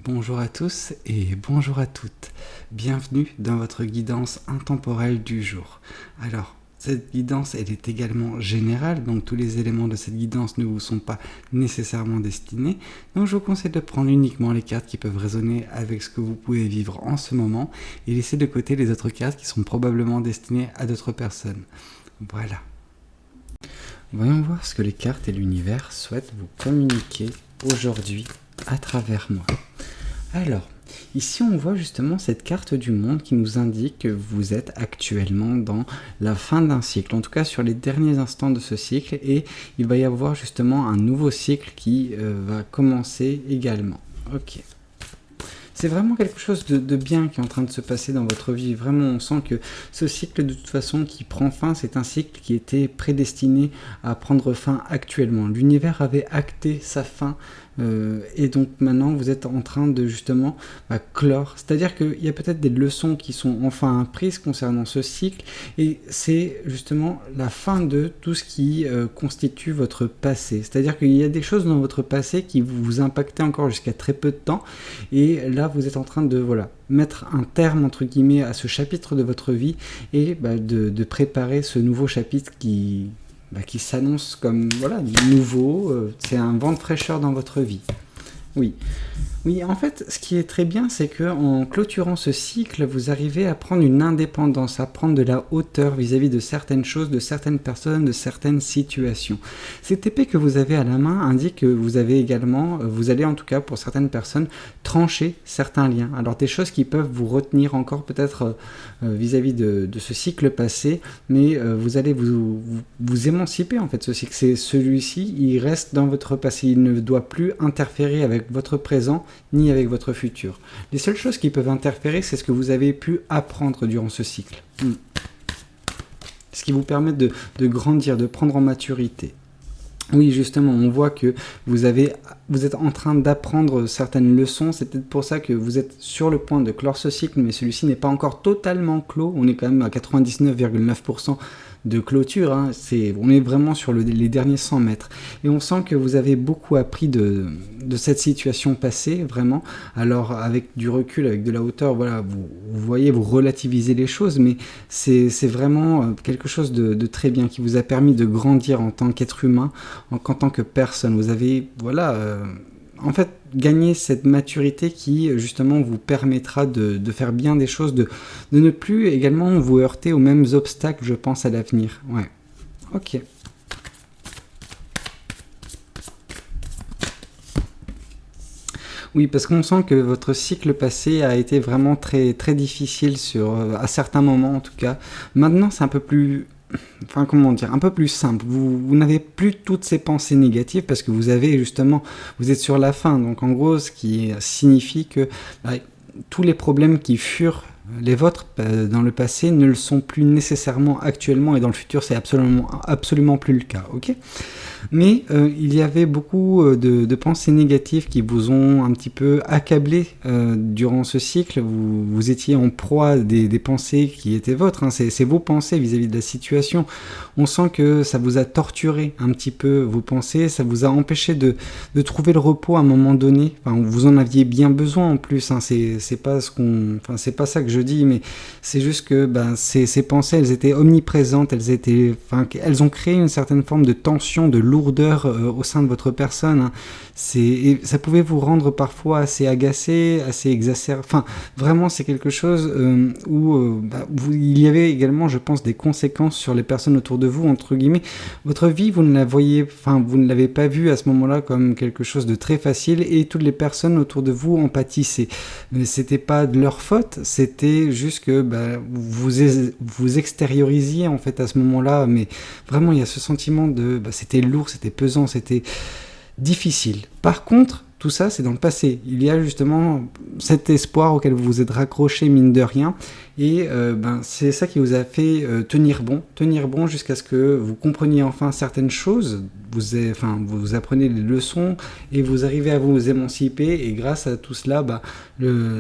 Bonjour à tous et bonjour à toutes. Bienvenue dans votre guidance intemporelle du jour. Alors, cette guidance, elle est également générale, donc tous les éléments de cette guidance ne vous sont pas nécessairement destinés. Donc je vous conseille de prendre uniquement les cartes qui peuvent résonner avec ce que vous pouvez vivre en ce moment et laisser de côté les autres cartes qui sont probablement destinées à d'autres personnes. Voilà. Voyons voir ce que les cartes et l'univers souhaitent vous communiquer aujourd'hui à travers moi. Alors, ici on voit justement cette carte du monde qui nous indique que vous êtes actuellement dans la fin d'un cycle, en tout cas sur les derniers instants de ce cycle, et il va y avoir justement un nouveau cycle qui va commencer également. Ok. C'est vraiment quelque chose de bien qui est en train de se passer dans votre vie. Vraiment, on sent que ce cycle, de toute façon, qui prend fin, c'est un cycle qui était prédestiné à prendre fin actuellement. L'univers avait acté sa fin et donc maintenant, vous êtes en train de justement clore. C'est-à-dire qu'il y a peut-être des leçons qui sont enfin apprises concernant ce cycle et c'est justement la fin de tout ce qui constitue votre passé. C'est-à-dire qu'il y a des choses dans votre passé qui vous impactaient encore jusqu'à très peu de temps et là, vous êtes en train de mettre un terme entre guillemets à ce chapitre de votre vie et de préparer ce nouveau chapitre qui s'annonce comme nouveau. C'est un vent de fraîcheur dans votre vie. Oui, en fait, ce qui est très bien, c'est qu'en clôturant ce cycle, vous arrivez à prendre une indépendance, à prendre de la hauteur vis-à-vis de certaines choses, de certaines personnes, de certaines situations. Cette épée que vous avez à la main indique que vous avez également, vous allez en tout cas pour certaines personnes, trancher certains liens. Alors des choses qui peuvent vous retenir encore peut-être vis-à-vis de ce cycle passé, mais vous allez vous émanciper en fait. Ce cycle, c'est celui-ci, il reste dans votre passé, il ne doit plus interférer avec votre présent ni avec votre futur. Les seules choses qui peuvent interférer, c'est ce que vous avez pu apprendre durant ce cycle. Ce qui vous permet de grandir, de prendre en maturité. Oui, justement, on voit que vous êtes en train d'apprendre certaines leçons. C'est peut-être pour ça que vous êtes sur le point de clore ce cycle, mais celui-ci n'est pas encore totalement clos. On est quand même à 99,9% de clôture. On est vraiment sur les derniers 100 mètres. Et on sent que vous avez beaucoup appris de cette situation passée, vraiment. Alors, avec du recul, avec de la hauteur, vous voyez, vous relativisez les choses, mais c'est vraiment quelque chose de très bien qui vous a permis de grandir en tant qu'être humain, en tant que personne. Vous avez, en fait, gagné cette maturité qui, justement, vous permettra de faire bien des choses, de ne plus également vous heurter aux mêmes obstacles, je pense, à l'avenir. Ouais. Ok. Oui, parce qu'on sent que votre cycle passé a été vraiment très, très difficile à certains moments, en tout cas. Maintenant, c'est un peu plus... un peu plus simple. Vous n'avez plus toutes ces pensées négatives parce que vous êtes sur la fin. Donc en gros, ce qui signifie que tous les problèmes qui furent les vôtres dans le passé ne le sont plus nécessairement actuellement et dans le futur, c'est absolument plus le cas. Ok ? Mais il y avait beaucoup de pensées négatives qui vous ont un petit peu accablé durant ce cycle. Vous étiez en proie à des pensées qui étaient vôtres. C'est vos pensées vis-à-vis de la situation. On sent que ça vous a torturé un petit peu vos pensées. Ça vous a empêché de trouver le repos à un moment donné. Vous en aviez bien besoin en plus. C'est pas ça que je dis, mais c'est juste que ces pensées, elles étaient omniprésentes. Elles ont créé une certaine forme de tension, de lourdeur au sein de votre personne. Et ça pouvait vous rendre parfois assez agacé, assez exacerbé. Vraiment, c'est quelque chose où il y avait également, je pense, des conséquences sur les personnes autour de vous, entre guillemets. Votre vie, vous ne l'avez pas vue à ce moment-là comme quelque chose de très facile et toutes les personnes autour de vous en pâtissaient. Mais c'était pas de leur faute, c'était juste que vous extériorisiez en fait à ce moment-là, mais vraiment il y a ce sentiment de c'était lourd, c'était pesant, c'était difficile. Par contre, tout ça, c'est dans le passé. Il y a justement cet espoir auquel vous vous êtes raccroché, mine de rien, et c'est ça qui vous a fait tenir bon jusqu'à ce que vous compreniez enfin certaines choses, vous apprenez les leçons, et vous arrivez à vous émanciper, et grâce à tout cela,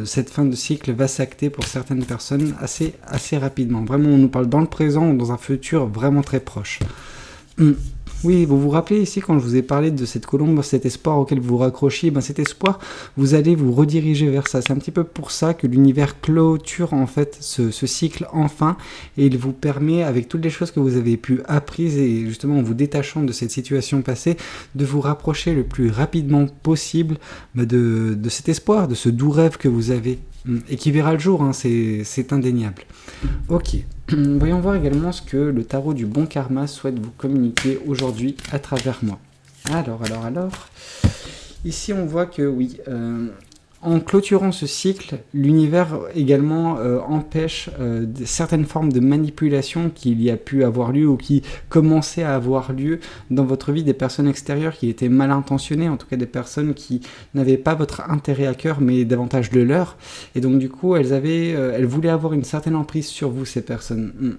cette fin de cycle va s'acter pour certaines personnes assez rapidement. Vraiment, on nous parle dans le présent ou dans un futur vraiment très proche. Oui, vous vous rappelez ici quand je vous ai parlé de cette colombe, cet espoir auquel vous vous raccrochiez, cet espoir, vous allez vous rediriger vers ça. C'est un petit peu pour ça que l'univers clôture en fait ce cycle enfin, et il vous permet, avec toutes les choses que vous avez pu apprises et justement en vous détachant de cette situation passée, de vous rapprocher le plus rapidement possible de cet espoir, de ce doux rêve que vous avez et qui verra le jour, hein, c'est indéniable. Ok, voyons voir également ce que le tarot du bon karma souhaite vous communiquer aujourd'hui à travers moi. Alors, ici on voit que oui, en clôturant ce cycle, l'univers également empêche certaines formes de manipulation qu'il y a pu avoir lieu ou qui commençaient à avoir lieu dans votre vie, des personnes extérieures qui étaient mal intentionnées, en tout cas des personnes qui n'avaient pas votre intérêt à cœur mais davantage le leur. Et donc du coup, elles voulaient avoir une certaine emprise sur vous, ces personnes.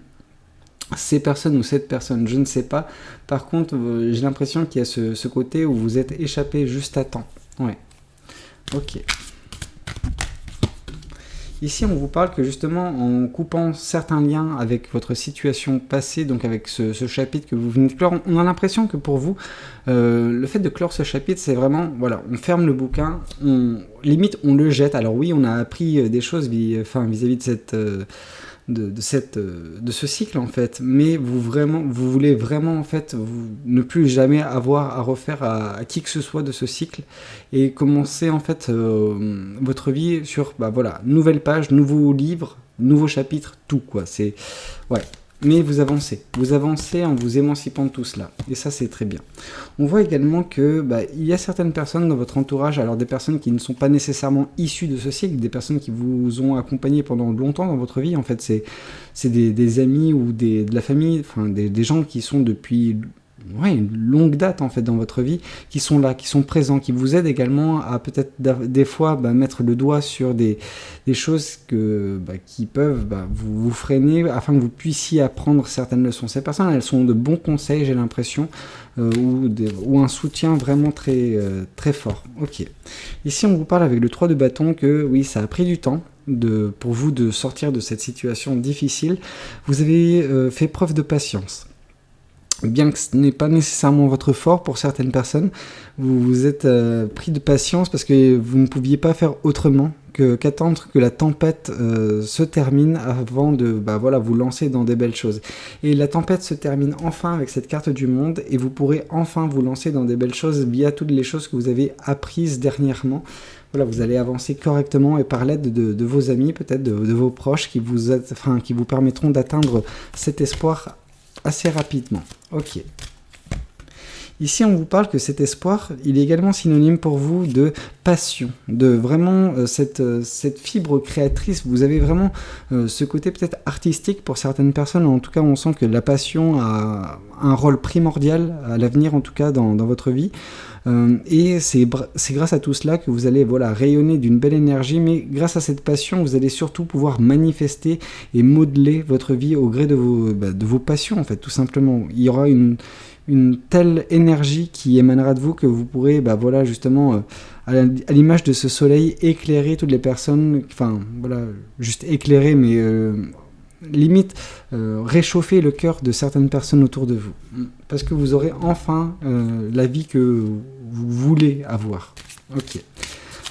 Ces personnes ou cette personne, je ne sais pas. Par contre, j'ai l'impression qu'il y a ce côté où vous êtes échappé juste à temps. Ouais. Ok. Ici, on vous parle que justement, en coupant certains liens avec votre situation passée, donc avec ce chapitre que vous venez de clore, on a l'impression que pour vous, le fait de clore ce chapitre, c'est vraiment, voilà, on ferme le bouquin, limite on le jette. Alors oui, on a appris des choses vis-à-vis de ce cycle en fait, mais vous voulez vraiment en fait ne plus jamais avoir à refaire à qui que ce soit de ce cycle et commencer en fait votre vie sur nouvelle page, nouveau livre, nouveau chapitre, tout quoi. C'est ouais. Mais vous avancez en vous émancipant de tout cela, et ça c'est très bien. On voit également que il y a certaines personnes dans votre entourage, alors des personnes qui ne sont pas nécessairement issues de ce cycle, des personnes qui vous ont accompagné pendant longtemps dans votre vie, en fait c'est des amis ou de la famille, enfin des gens qui sont depuis une longue date en fait dans votre vie, qui sont là, qui sont présents, qui vous aident également à peut-être des fois mettre le doigt sur des choses qui peuvent vous freiner afin que vous puissiez apprendre certaines leçons. Ces personnes, elles sont de bons conseils, j'ai l'impression, ou un soutien vraiment très, très fort. Ok. Ici, on vous parle avec le 3 de bâton que oui, ça a pris du temps pour vous de sortir de cette situation difficile. Vous avez fait preuve de patience. Bien que ce n'est pas nécessairement votre fort pour certaines personnes, vous vous êtes pris de patience parce que vous ne pouviez pas faire autrement qu'attendre que la tempête se termine avant de vous lancer dans des belles choses. Et la tempête se termine enfin avec cette carte du monde et vous pourrez enfin vous lancer dans des belles choses via toutes les choses que vous avez apprises dernièrement. Voilà, vous allez avancer correctement et par l'aide de vos amis, peut-être de vos proches qui vous permettront d'atteindre cet espoir assez rapidement. Ok. Ici, on vous parle que cet espoir, il est également synonyme pour vous de passion, de vraiment cette fibre créatrice. Vous avez vraiment ce côté peut-être artistique pour certaines personnes. En tout cas, on sent que la passion a un rôle primordial à l'avenir, en tout cas dans votre vie. Et c'est grâce à tout cela que vous allez rayonner d'une belle énergie, mais grâce à cette passion, vous allez surtout pouvoir manifester et modeler votre vie au gré de vos passions, en fait, tout simplement. Il y aura une telle énergie qui émanera de vous que vous pourrez, justement, à l'image de ce soleil, éclairer toutes les personnes, juste éclairer, mais limite réchauffer le cœur de certaines personnes autour de vous. Parce que vous aurez enfin la vie que vous voulez avoir. Ok.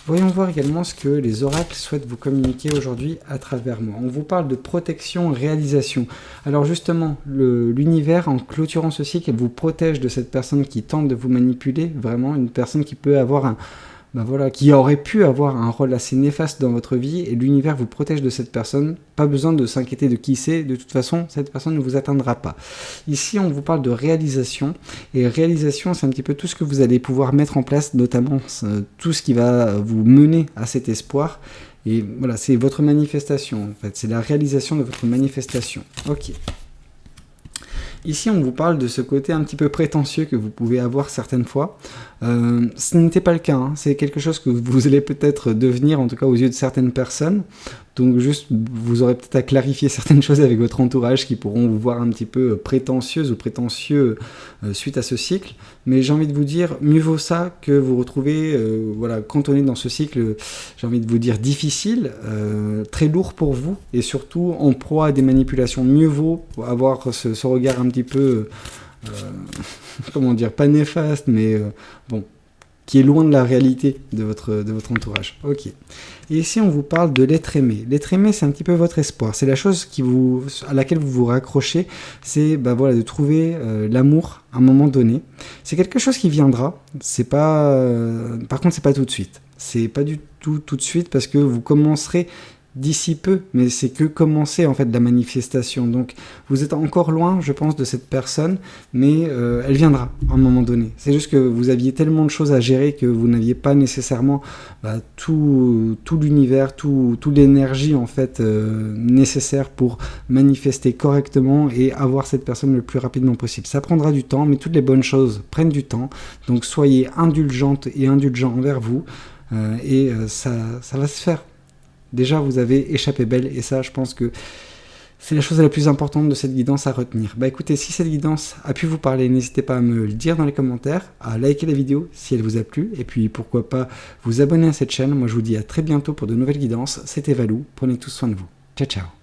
Voyons voir également ce que les oracles souhaitent vous communiquer aujourd'hui à travers moi. On vous parle de protection, réalisation. Alors justement, l'univers, en clôturant ce cycle, elle vous protège de cette personne qui tente de vous manipuler, vraiment une personne qui peut avoir qui aurait pu avoir un rôle assez néfaste dans votre vie, et l'univers vous protège de cette personne. Pas besoin de s'inquiéter de qui c'est, de toute façon, cette personne ne vous atteindra pas. Ici, on vous parle de réalisation, et réalisation, c'est un petit peu tout ce que vous allez pouvoir mettre en place, notamment tout ce qui va vous mener à cet espoir. Et voilà, c'est votre manifestation, en fait, c'est la réalisation de votre manifestation. Ok. Ici, on vous parle de ce côté un petit peu prétentieux que vous pouvez avoir certaines fois. Ce n'était pas le cas, hein. C'est quelque chose que vous allez peut-être devenir, en tout cas aux yeux de certaines personnes. Donc juste, vous aurez peut-être à clarifier certaines choses avec votre entourage qui pourront vous voir un petit peu prétentieuse ou prétentieux suite à ce cycle. Mais j'ai envie de vous dire, mieux vaut ça que vous retrouver cantonné dans ce cycle, j'ai envie de vous dire difficile, très lourd pour vous et surtout en proie à des manipulations. Mieux vaut avoir ce regard un petit peu comment dire, pas néfaste, mais bon, qui est loin de la réalité de votre entourage. Ok. Et ici, on vous parle de l'être aimé. L'être aimé, c'est un petit peu votre espoir. C'est la chose à laquelle vous vous raccrochez. C'est voilà, de trouver l'amour à un moment donné. C'est quelque chose qui viendra. C'est pas, par contre, c'est pas tout de suite. C'est pas du tout de suite parce que vous commencerez d'ici peu, mais c'est que commencer en fait la manifestation. Donc vous êtes encore loin, je pense, de cette personne, mais elle viendra à un moment donné. C'est juste que vous aviez tellement de choses à gérer que vous n'aviez pas nécessairement tout l'univers, toute l'énergie en fait nécessaire pour manifester correctement et avoir cette personne le plus rapidement possible. Ça prendra du temps, mais toutes les bonnes choses prennent du temps. Donc soyez indulgente et indulgent envers vous, et ça va se faire. Déjà, vous avez échappé belle, et ça, je pense que c'est la chose la plus importante de cette guidance à retenir. Bah écoutez, si cette guidance a pu vous parler, n'hésitez pas à me le dire dans les commentaires, à liker la vidéo si elle vous a plu, et puis pourquoi pas vous abonner à cette chaîne. Moi, je vous dis à très bientôt pour de nouvelles guidances. C'était Valou, prenez tous soin de vous. Ciao, ciao.